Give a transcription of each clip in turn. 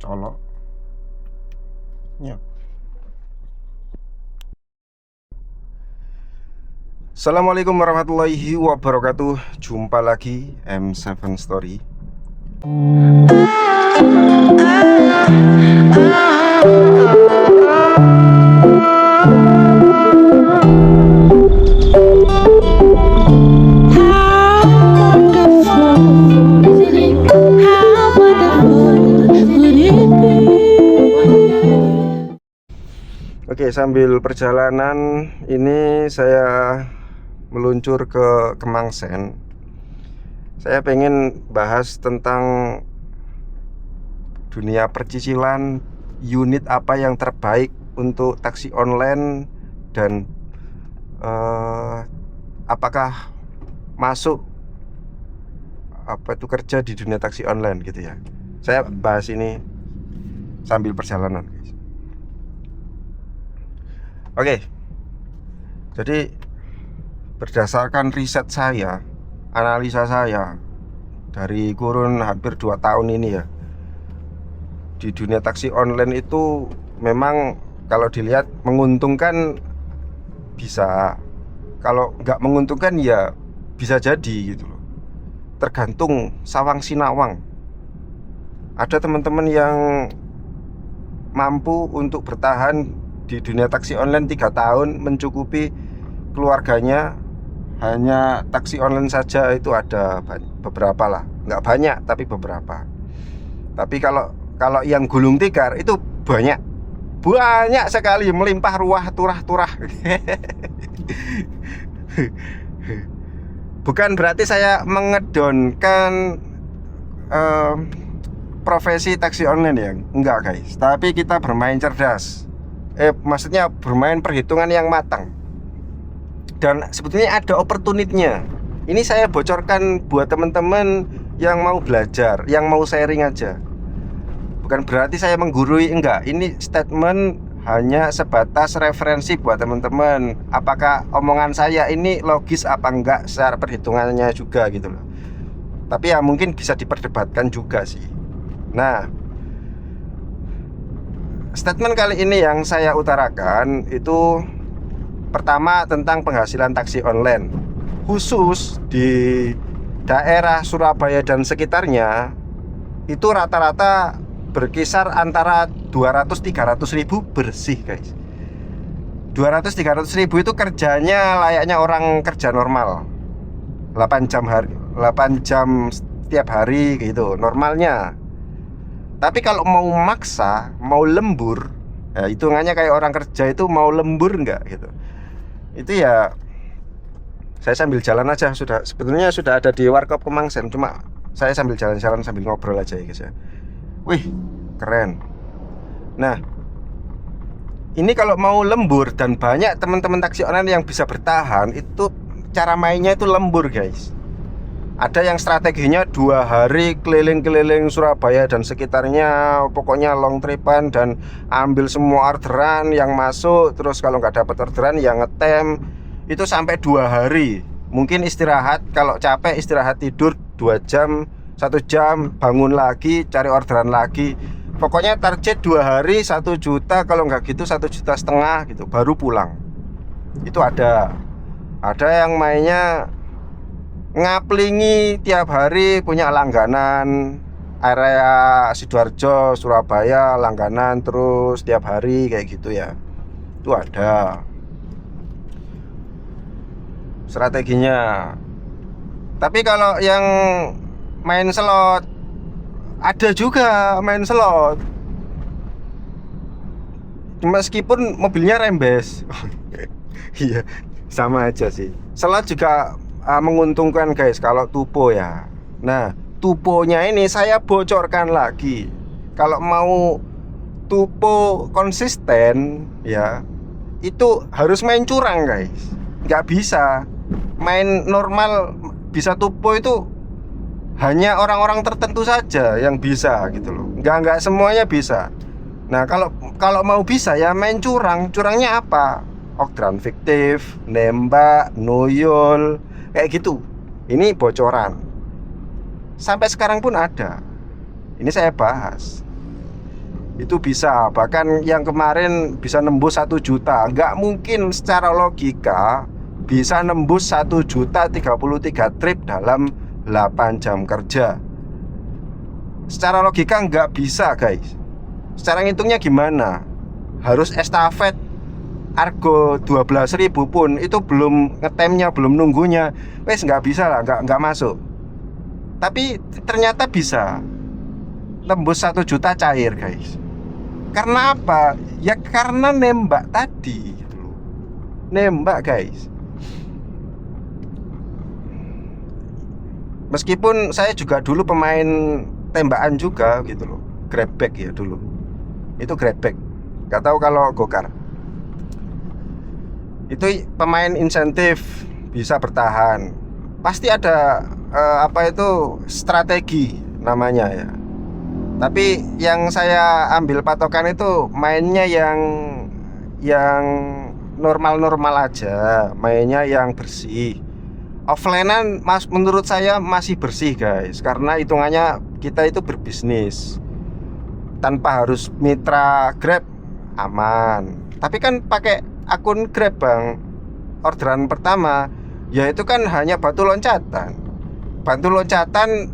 colok ya. Assalamualaikum warahmatullahi wabarakatuh. Jumpa lagi M7 Story. Oke, sambil perjalanan ini saya meluncur ke Kemangsen. Saya pengen bahas tentang dunia percicilan, unit apa yang terbaik untuk taksi online, dan apakah masuk kerja di dunia taksi online gitu ya. Saya bahas ini sambil perjalanan, guys. Oke. Jadi berdasarkan riset saya, analisa saya dari kurun hampir 2 tahun ini ya, di dunia taksi online itu memang kalau dilihat menguntungkan bisa, kalau nggak menguntungkan ya bisa jadi gitu loh. Tergantung sawang sinawang. Ada teman-teman yang mampu untuk bertahan di dunia taksi online 3 tahun, mencukupi keluarganya. Hanya taksi online saja itu ada beberapa lah, nggak banyak tapi beberapa. Tapi kalau yang gulung tikar itu banyak sekali, melimpah ruah turah. Bukan berarti saya mengedonkan profesi taksi online ya, enggak guys. Tapi kita bermain cerdas. Maksudnya bermain perhitungan yang matang. Dan sebetulnya ada opportunity-nya. Ini saya bocorkan buat teman-teman yang mau belajar, yang mau sharing aja. Bukan berarti saya menggurui, enggak. Ini statement hanya sebatas referensi buat teman-teman. Apakah omongan saya ini logis apa enggak secara perhitungannya juga gitu loh. Tapi ya mungkin bisa diperdebatkan juga sih. Nah, statement kali ini yang saya utarakan itu pertama tentang penghasilan taksi online, khusus di daerah Surabaya dan sekitarnya. Itu rata-rata berkisar antara 200-300 ribu bersih guys. 200-300 ribu itu kerjanya layaknya orang kerja normal, 8 jam setiap hari gitu normalnya. Tapi kalau mau maksa, mau lembur, ya hitungannya kayak orang kerja itu mau lembur enggak gitu. Itu ya saya sambil jalan aja, sebetulnya sudah ada di Warkop Kemangsen, cuma saya sambil jalan-jalan sambil ngobrol aja ya guys ya. Wih, keren. Nah, ini kalau mau lembur, dan banyak teman-teman taksi online yang bisa bertahan, itu cara mainnya itu lembur guys. Ada yang strateginya 2 hari keliling-keliling Surabaya dan sekitarnya, pokoknya long tripan dan ambil semua orderan yang masuk. Terus kalau nggak dapat orderan ya ngetem. Itu sampai 2 hari. Mungkin istirahat, kalau capek istirahat tidur 2 jam, 1 jam, bangun lagi, cari orderan lagi. Pokoknya target 2 hari 1 juta, kalau nggak gitu 1,5 juta gitu, baru pulang. Itu ada yang mainnya ngaplingi tiap hari, punya langganan area Sidoarjo, Surabaya, langganan terus tiap hari kayak gitu ya. Itu ada strateginya. Tapi kalau yang main slot, ada juga main slot meskipun mobilnya rembes. Iya, sama aja sih. Slot juga menguntungkan guys kalau tupo ya. Nah, tuponya ini saya bocorkan lagi. Kalau mau tupo konsisten ya, itu harus main curang guys. Nggak bisa main normal. Bisa tupo itu hanya orang-orang tertentu saja yang bisa gitu loh. Nggak semuanya bisa. Nah, kalau mau bisa ya main curang. Curangnya apa? Orderan fiktif, nembak, noyol, kayak gitu. Ini bocoran. Sampai sekarang pun ada. Ini saya bahas. itu bisa, bahkan yang kemarin bisa nembus 1 juta. Nggak mungkin secara logika bisa nembus 1 juta 33 trip dalam 8 jam kerja. Secara logika nggak bisa guys. Secara ngitungnya gimana? Harus estafet Argo 12.000 pun itu belum ngetemnya, belum nunggunya, wes nggak bisa lah, nggak masuk. Tapi ternyata bisa tembus 1 juta cair guys. Karena apa? Ya karena nembak tadi gitu loh. Nembak guys. Meskipun saya juga dulu pemain tembakan juga gitu loh. Grab bag ya dulu. Itu grab bag. Gak tahu kalau gokar. Itu pemain insentif bisa bertahan. Pasti ada strategi namanya ya. Tapi yang saya ambil patokan itu mainnya yang normal-normal aja, mainnya yang bersih. Offline-an menurut saya masih bersih guys, karena hitungannya kita itu berbisnis tanpa harus mitra Grab, aman. Tapi kan pakai akun Grab bang, orderan pertama ya itu kan hanya batu loncatan. Batu loncatan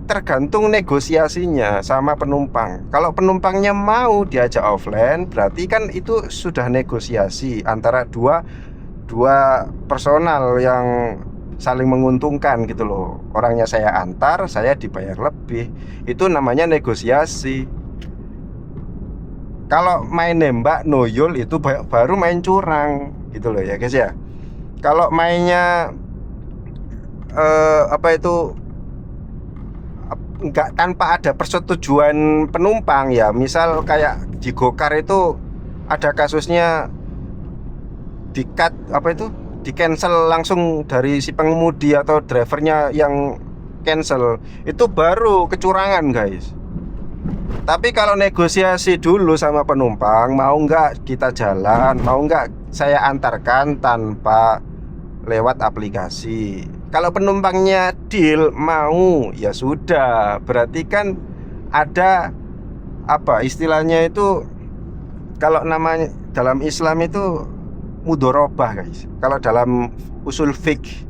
tergantung negosiasinya sama penumpang. Kalau penumpangnya mau diajak offline, berarti kan itu sudah negosiasi antara dua personal yang saling menguntungkan gitu loh. Orangnya saya antar, saya dibayar lebih. Itu namanya negosiasi. Kalau main nembak noyol itu baru main curang gitu loh ya guys ya. Kalau mainnya enggak tanpa ada persetujuan penumpang ya, misal kayak di Gokar itu ada kasusnya di cancel langsung dari si pengemudi atau drivernya yang cancel, itu baru kecurangan guys. Tapi kalau negosiasi dulu sama penumpang, mau nggak kita jalan, mau nggak saya antarkan tanpa lewat aplikasi. Kalau penumpangnya deal mau, ya sudah. Berarti kan ada istilahnya itu, kalau namanya dalam Islam itu mudorobah guys. Kalau dalam usul fiqh,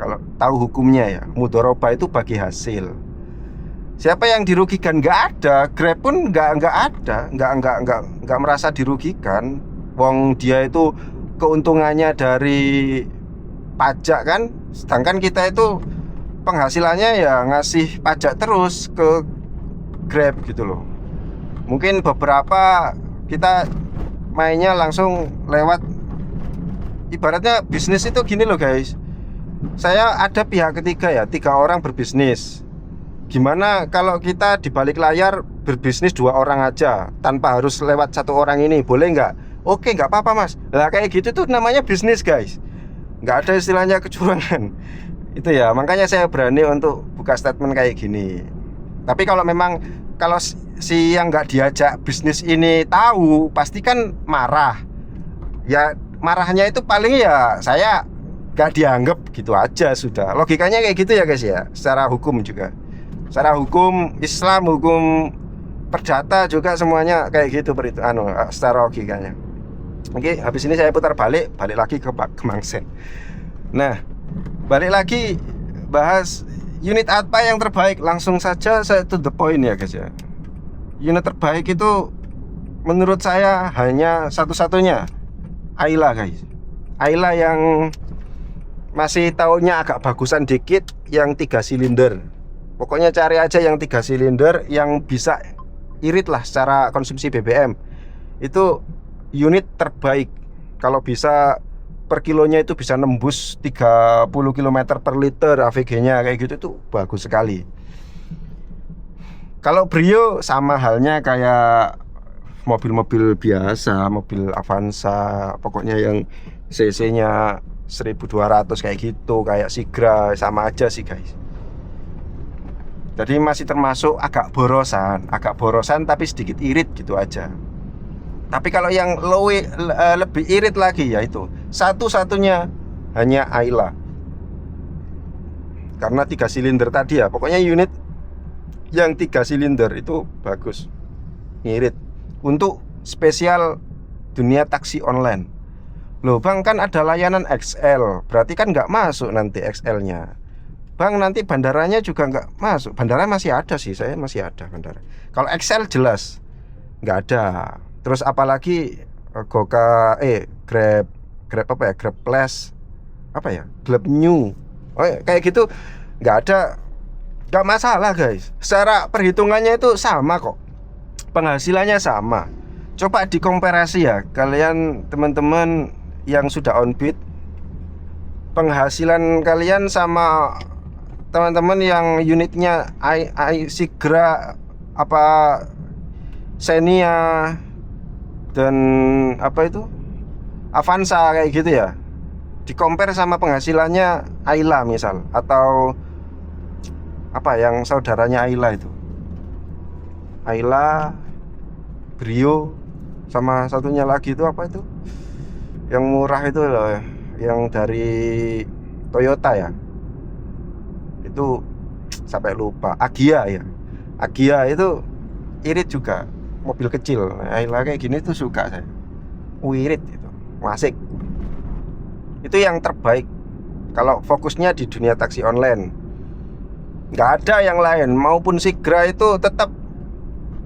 kalau tahu hukumnya ya, mudorobah itu bagi hasil. Siapa yang dirugikan? Nggak ada. Grab pun nggak ada, nggak merasa dirugikan. Wong dia itu keuntungannya dari pajak kan, sedangkan kita itu penghasilannya ya ngasih pajak terus ke Grab gitu loh. Mungkin beberapa kita mainnya langsung lewat, ibaratnya bisnis itu gini loh guys. Saya ada pihak ketiga ya, 3 orang berbisnis. Gimana kalau kita di balik layar berbisnis 2 orang aja tanpa harus lewat 1 orang ini, boleh nggak? Oke, nggak apa-apa mas. Lah kayak gitu tuh namanya bisnis guys. Nggak ada istilahnya kecurangan. Itu ya, makanya saya berani untuk buka statement kayak gini. Tapi kalau memang kalau si yang nggak diajak bisnis ini tahu, pasti kan marah. Ya marahnya itu paling ya saya nggak dianggap gitu aja sudah. Logikanya kayak gitu ya guys ya. Secara hukum juga. Secara hukum Islam, hukum perdata juga semuanya kayak gitu secara logikanya. Oke, habis ini saya putar balik lagi ke Mangsen. Nah, balik lagi bahas unit apa yang terbaik. Langsung saja saya to the point ya guys ya. Unit terbaik itu menurut saya hanya satu-satunya Ayla guys. Ayla yang masih tahunnya agak bagusan dikit, yang 3 silinder. Pokoknya cari aja yang 3 silinder yang bisa irit lah secara konsumsi BBM. Itu unit terbaik. Kalau bisa per kilonya itu bisa nembus 30 km per liter AVG-nya kayak gitu, tuh bagus sekali. Kalau Brio sama halnya kayak mobil-mobil biasa, mobil Avanza, pokoknya yang cc-nya 1200 kayak gitu, kayak Sigra, sama aja sih guys. Jadi masih termasuk agak borosan tapi sedikit irit gitu aja. Tapi kalau yang lebih irit lagi ya itu satu-satunya hanya Ayla. Karena 3 silinder tadi ya, pokoknya unit yang 3 silinder itu bagus. ngirit untuk spesial dunia taksi online. Loh bang, kan ada layanan XL, berarti kan nggak masuk nanti XL-nya. Bang, nanti bandaranya juga nggak masuk. Bandara masih ada sih, saya masih ada bandara. Kalau XL jelas nggak ada. Terus apalagi Grab apa ya, Grab Plus apa ya, Grab New, kayak gitu nggak ada. Nggak masalah guys, secara perhitungannya itu sama kok, penghasilannya sama. Coba dikomparasi ya kalian teman-teman yang sudah on-bid, penghasilan kalian sama teman-teman yang unitnya Sigra apa Xenia dan apa itu Avanza kayak gitu ya. Di-compare sama penghasilannya Ayla misal, atau apa yang saudaranya Ayla itu, Ayla, Brio, sama satunya lagi itu apa itu yang murah itu loh, yang dari Toyota ya, itu sampai lupa. Agia ya, Agia itu irit juga, mobil kecil. Ayla kayak gini tuh suka saya, irit itu, asik. Itu yang terbaik kalau fokusnya di dunia taksi online. Nggak ada yang lain. Maupun Sigra itu tetap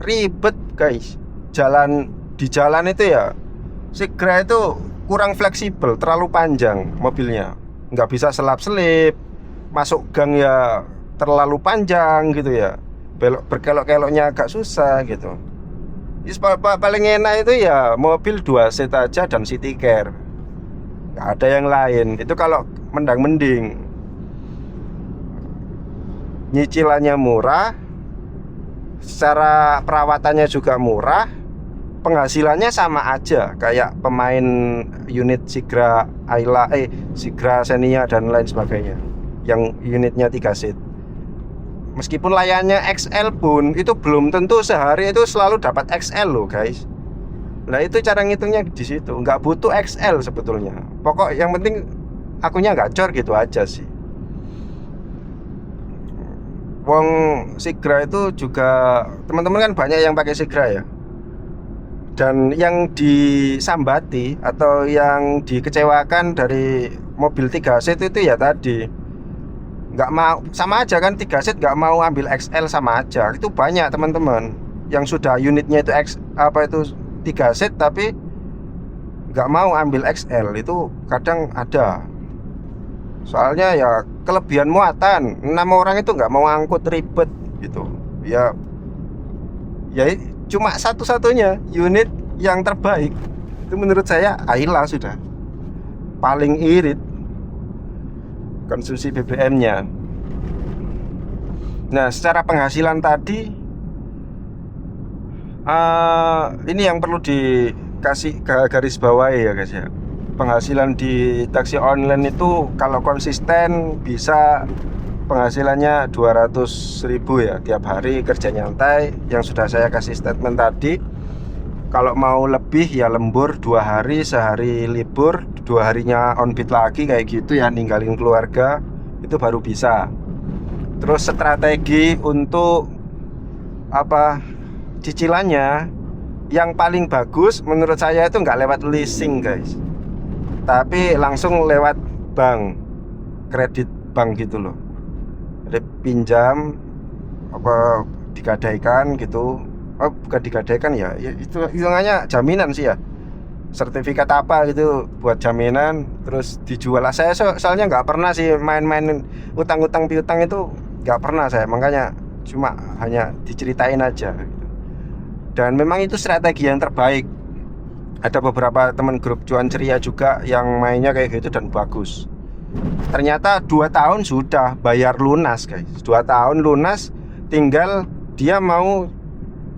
ribet guys. Di jalan itu ya, Sigra itu kurang fleksibel, terlalu panjang mobilnya, nggak bisa selap-selip. Masuk gang ya terlalu panjang gitu ya, berkelok-keloknya agak susah gitu. Paling enak itu ya mobil 2 seat aja dan city car, nggak ada yang lain. Itu kalau mending nyicilannya murah, secara perawatannya juga murah, penghasilannya sama aja kayak pemain unit Sigra Ayla, Sigra Xenia dan lain sebagainya yang unitnya 3 seat. Meskipun layarnya XL pun itu belum tentu sehari itu selalu dapat XL loh guys. Nah itu cara ngitungnya di situ. Nggak butuh XL sebetulnya. Pokok yang penting akunya nggak cor gitu aja sih. Wong Sigra itu juga teman-teman kan banyak yang pakai Sigra ya. Dan yang disambati atau yang dikecewakan dari mobil 3 seat itu ya tadi nggak mau, sama aja kan, 3 seat nggak mau ambil XL sama aja. Itu banyak teman-teman yang sudah unitnya itu 3 seat tapi nggak mau ambil XL, itu kadang ada. Soalnya ya kelebihan muatan, 6 orang itu nggak mau angkut, ribet gitu ya. Cuma satu-satunya unit yang terbaik itu menurut saya Ayla, sudah paling irit konsumsi BBM-nya. Nah, secara penghasilan tadi ini yang perlu dikasih garis bawahi ya guys ya. Penghasilan di taksi online itu kalau konsisten bisa penghasilannya 200.000 ya tiap hari kerja nyantai, yang sudah saya kasih statement tadi. Kalau mau lebih ya lembur 2 hari, sehari libur, 2 harinya on beat lagi kayak gitu ya, ninggalin keluarga, itu baru bisa. Terus strategi untuk cicilannya yang paling bagus menurut saya itu nggak lewat leasing guys, tapi langsung lewat bank, kredit bank gitu loh. Jadi pinjam digadaikan gitu. Bukan digadaikan ya, itu hitungannya jaminan sih ya, sertifikat apa gitu buat jaminan, terus dijual. Saya soalnya nggak pernah sih main-main utang-utang piutang, itu nggak pernah saya, makanya cuma hanya diceritain aja gitu. Dan memang itu strategi yang terbaik. Ada beberapa teman grup cuan ceria juga yang mainnya kayak gitu dan bagus. Ternyata 2 tahun sudah bayar lunas guys, 2 tahun lunas, tinggal dia mau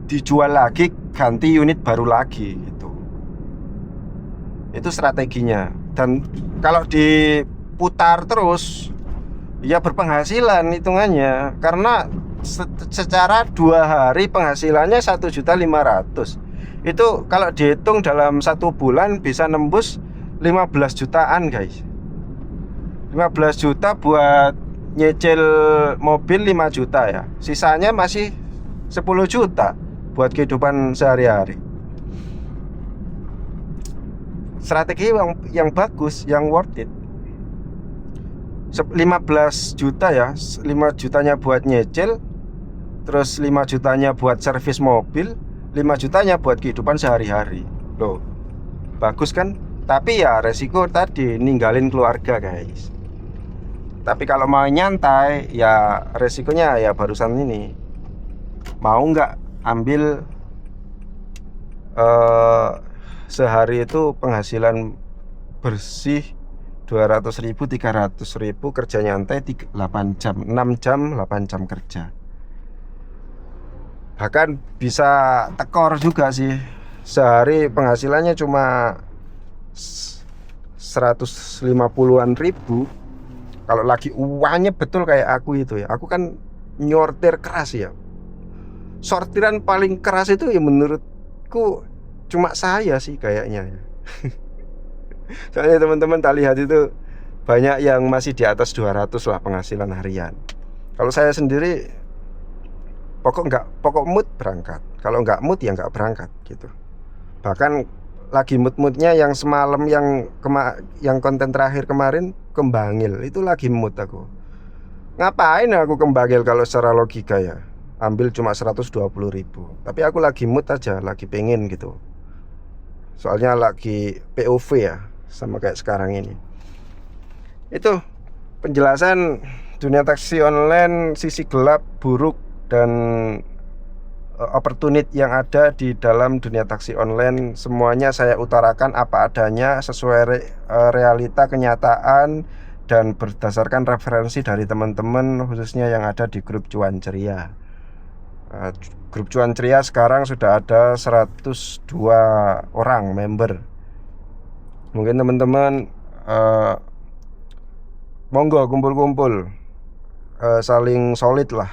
dijual lagi, ganti unit baru lagi gitu. Itu strateginya. Dan kalau diputar terus ya berpenghasilan hitungannya, karena secara 2 hari penghasilannya 1.500.000. Itu kalau dihitung dalam 1 bulan bisa nembus 15 jutaan guys. 15 juta buat nyicil mobil 5 juta ya, sisanya masih 10 juta. buat kehidupan sehari-hari. Strategi yang bagus, yang worth it. 15 juta ya, 5 jutanya buat nyicil, terus 5 jutanya buat servis mobil, 5 jutanya buat kehidupan sehari-hari. Loh, bagus kan? Tapi ya resiko tadi, ninggalin keluarga guys. Tapi kalau mau nyantai, ya resikonya ya barusan ini. Mau nggak ambil sehari itu penghasilan bersih 200.000, 300.000, kerja nyantai 8 jam, 6 jam, 8 jam kerja. Bahkan bisa tekor juga sih. Sehari penghasilannya cuma 150-an ribu. Kalau lagi uangnya betul kayak aku itu ya. Aku kan nyortir keras ya. Sortiran paling keras itu ya menurutku cuma saya sih kayaknya ya. Soalnya teman-teman tak lihat itu banyak yang masih di atas 200 lah penghasilan harian. Kalau saya sendiri pokok mood berangkat. Kalau nggak mood ya nggak berangkat gitu. Bahkan lagi mood-moodnya yang semalam yang konten terakhir kemarin Kembangil, itu lagi mood aku. Ngapain aku Kembangil kalau secara logika ya? Ambil cuma 120.000. Tapi aku lagi mood aja, lagi pengen gitu. Soalnya lagi POV ya, sama kayak sekarang ini. Itu penjelasan dunia taksi online, sisi gelap, buruk, dan opportunity yang ada di dalam dunia taksi online. Semuanya saya utarakan apa adanya, sesuai realita kenyataan, dan berdasarkan referensi dari teman-teman, khususnya yang ada di grup Cuan Ceria. Grup Cuan Ceria sekarang sudah ada 102 orang member. Mungkin teman-teman monggo kumpul-kumpul, saling solid lah.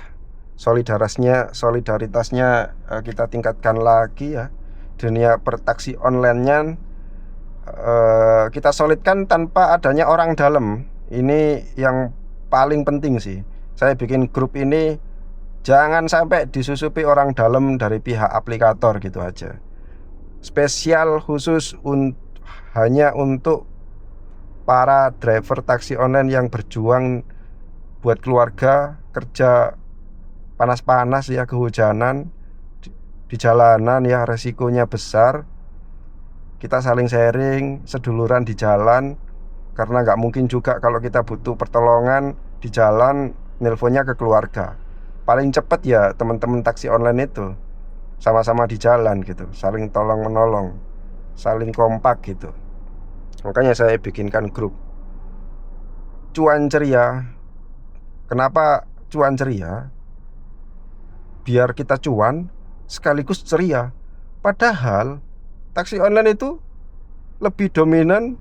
Solidaritasnya kita tingkatkan lagi ya. Dunia pertaksi online-nya kita solidkan tanpa adanya orang dalam. Ini yang paling penting sih. Saya bikin grup ini jangan sampai disusupi orang dalam dari pihak aplikator gitu aja. Spesial khusus hanya untuk para driver taksi online yang berjuang buat keluarga, kerja panas-panas ya, kehujanan di jalanan ya, resikonya besar. Kita saling sharing, seduluran di jalan. Karena nggak mungkin juga kalau kita butuh pertolongan di jalan, nelponnya ke keluarga. Paling cepat ya teman-teman taksi online itu sama-sama di jalan gitu, saling tolong menolong, saling kompak gitu. Makanya saya bikinkan grup Cuan Ceria. Kenapa Cuan Ceria? Biar kita cuan sekaligus ceria. Padahal taksi online itu lebih dominan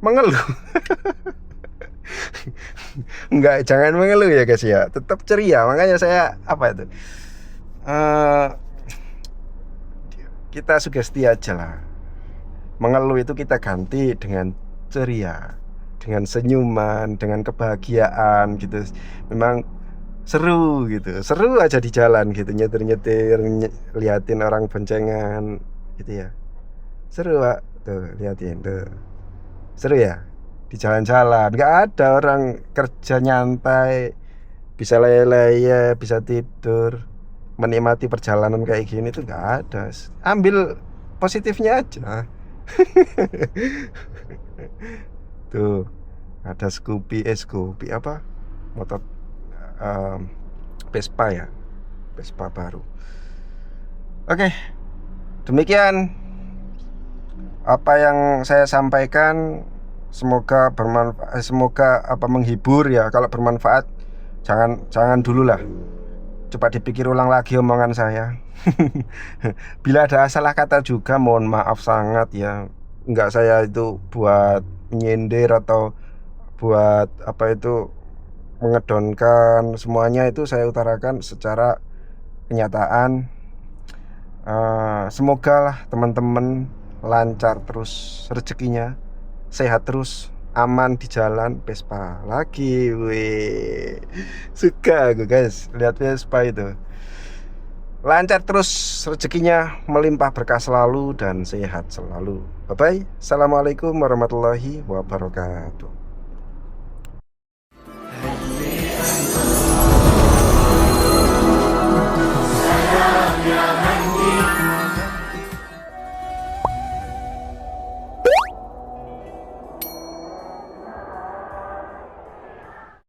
mengeluh. Enggak, jangan mengeluh ya guys ya, tetap ceria. Makanya saya kita sugesti aja lah. Mengeluh itu kita ganti dengan ceria, dengan senyuman, dengan kebahagiaan gitu. Memang seru gitu, seru aja di jalan gitu, nyetir-nyetir, liatin orang boncengan gitu ya. Seru Pak, tuh liatin tuh, seru ya di jalan-jalan. Nggak ada orang kerja nyantai, bisa leye-leye, bisa tidur, menikmati perjalanan kayak gini tuh nggak ada. Ambil positifnya aja. Tuh ada Scoopy apa motor Vespa ya, Vespa baru. Oke, demikian apa yang saya sampaikan. Semoga bermanfaat, semoga menghibur ya. Kalau bermanfaat jangan dulu lah. Coba dipikir ulang lagi omongan saya. Bila ada salah kata juga mohon maaf sangat ya. Enggak saya itu buat nyindir atau buat mengedonkan. Semuanya itu saya utarakan secara kenyataan. Semoga lah teman-teman lancar terus rezekinya, sehat terus, aman di jalan. Vespa lagi, wih, suka aku guys lihat Vespa itu. lancar terus rezekinya, melimpah berkah selalu dan sehat selalu. Bye bye. Assalamualaikum warahmatullahi wabarakatuh.